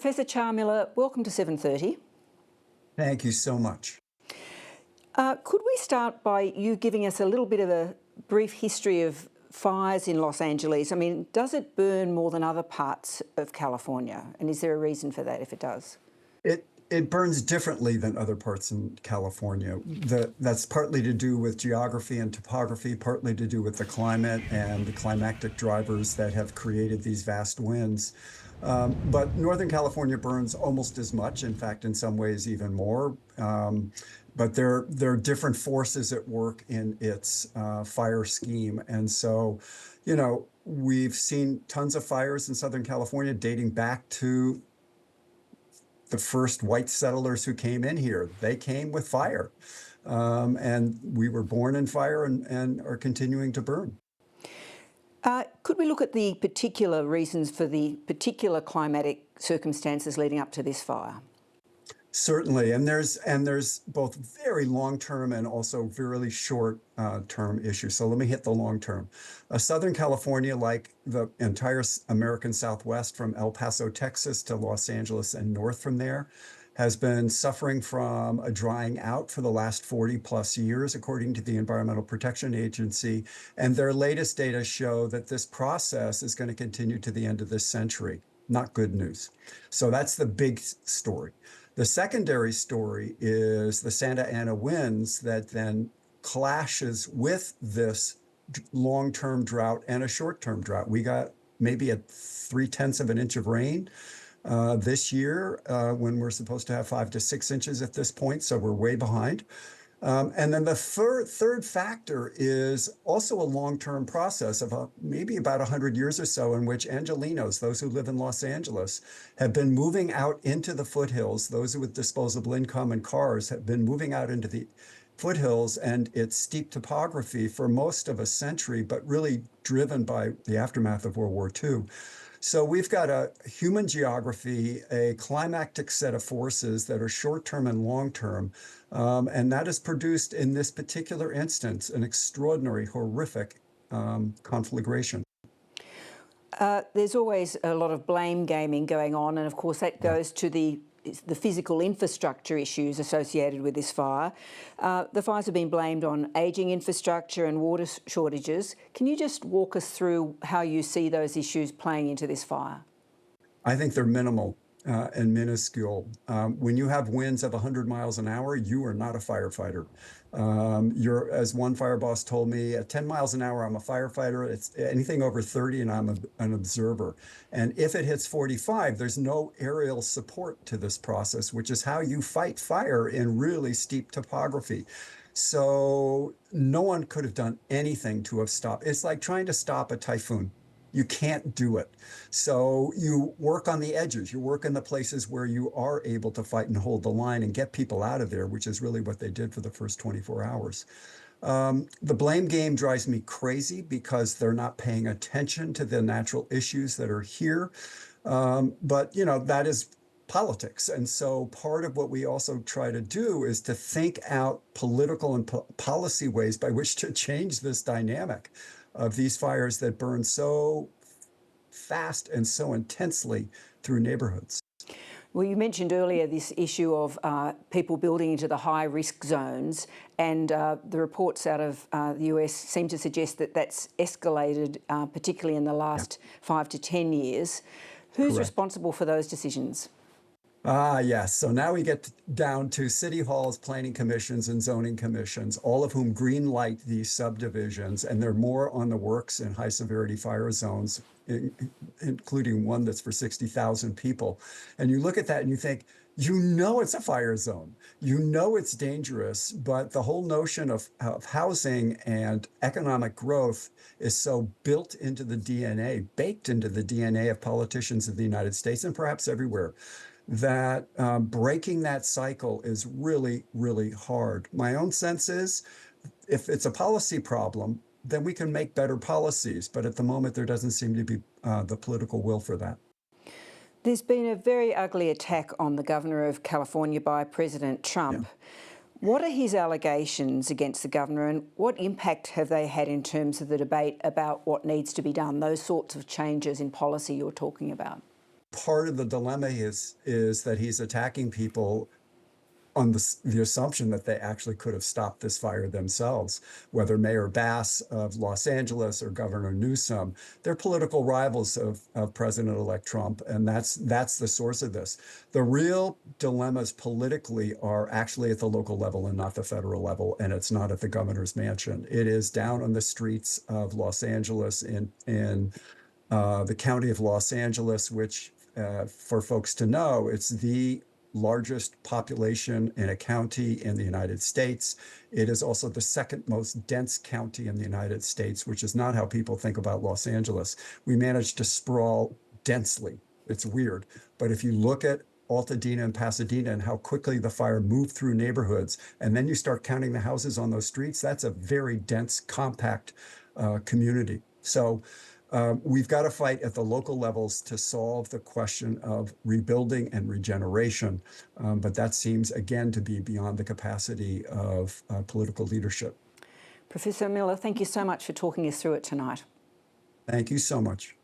Professor Char Miller, welcome to 7:30. Thank you so much. Could we start by you giving us a little bit of a brief history of fires in Los Angeles? I mean, does it burn more than other parts of California? And is there a reason for that if it does? It burns differently than other parts in California. That's partly to do with geography and topography, partly to do with the climate and the climatic drivers that have created these vast winds. But Northern California burns almost as much, in fact, in some ways even more. But there are different forces at work in its fire scheme. And so, we've seen tons of fires in Southern California dating back to the first white settlers who came in here. They came with fire. And we were born in fire and are continuing to burn. Could we look at the particular reasons for the particular climatic circumstances leading up to this fire? Certainly, and there's both very long-term and also really short-term issues. So let me hit the long-term. Southern California, like the entire American Southwest, from El Paso, Texas, to Los Angeles and north from there, has been suffering from a drying out for the last 40 plus years, according to the Environmental Protection Agency. And their latest data show that this process is going to continue to the end of this century. Not good news. So that's the big story. The secondary story is the Santa Ana winds that then clashes with this long-term drought and a short-term drought. We got maybe 0.3 of an inch of rain this year when we're supposed to have 5 to 6 inches at this point, so we're way behind. And then the third factor is also a long-term process of maybe about 100 years or so, in which Angelenos, those who live in Los Angeles, have been moving out into the foothills. Those with disposable income and cars have been moving out into the foothills and its steep topography for most of a century, but really driven by the aftermath of World War II. So we've got a human geography, a climactic set of forces that are short-term and long-term, and that has produced, in this particular instance, an extraordinary, horrific conflagration. There's always a lot of blame gaming going on, and of course that goes to the physical infrastructure issues associated with this fire. The fires have been blamed on ageing infrastructure and water shortages. Can you just walk us through how you see those issues playing into this fire? I think they're minimal and minuscule. When you have winds of 100 miles an hour, you are not a firefighter. You're, as one fire boss told me, at 10 miles an hour, I'm a firefighter. It's anything over 30 and I'm an observer. And if it hits 45, there's no aerial support to this process, which is how you fight fire in really steep topography. So no one could have done anything to have stopped. It's like trying to stop a typhoon. You can't do it. So you work on the edges. You work in the places where you are able to fight and hold the line and get people out of there, which is really what they did for the first 24 hours. The blame game drives me crazy because they're not paying attention to the natural issues that are here. But, that is politics. And so part of what we also try to do is to think out political and policy ways by which to change this dynamic of these fires that burn so fast and so intensely through neighborhoods. Well, you mentioned earlier this issue of people building into the high-risk zones, and the reports out of the US seem to suggest that that's escalated, particularly in the last 5 to 10 years. Who's Correct. responsible for those decisions? Yes. So now we get down to city halls, planning commissions, and zoning commissions, all of whom green light these subdivisions, and they're more on the works in high severity fire zones, including one that's for 60,000 people. And you look at that and you think, it's a fire zone. It's dangerous, but the whole notion of housing and economic growth is so built into the DNA, baked into the DNA of politicians in the United States and perhaps everywhere, that breaking that cycle is really, really hard. My own sense is, if it's a policy problem, then we can make better policies. But at the moment, there doesn't seem to be the political will for that. There's been a very ugly attack on the governor of California by President Trump. Yeah. What are his allegations against the governor, and what impact have they had in terms of the debate about what needs to be done, those sorts of changes in policy you're talking about? part of the dilemma is that he's attacking people on the assumption that they actually could have stopped this fire themselves, whether Mayor Bass of Los Angeles or Governor Newsom. They're political rivals of President-elect Trump, and that's the source of this. The real dilemmas politically are actually at the local level and not the federal level, and it's not at the governor's mansion. It is down on the streets of Los Angeles in the county of Los Angeles, which for folks to know, it's the largest population in a county in the United States. It is also the second most dense county in the United States, which is not how people think about Los Angeles. We managed to sprawl densely. It's weird. But if you look at Altadena and Pasadena and how quickly the fire moved through neighborhoods, and then you start counting the houses on those streets, that's a very dense, compact community. So we've got to fight at the local levels to solve the question of rebuilding and regeneration. But that seems, again, to be beyond the capacity of political leadership. Professor Miller, thank you so much for talking us through it tonight. Thank you so much.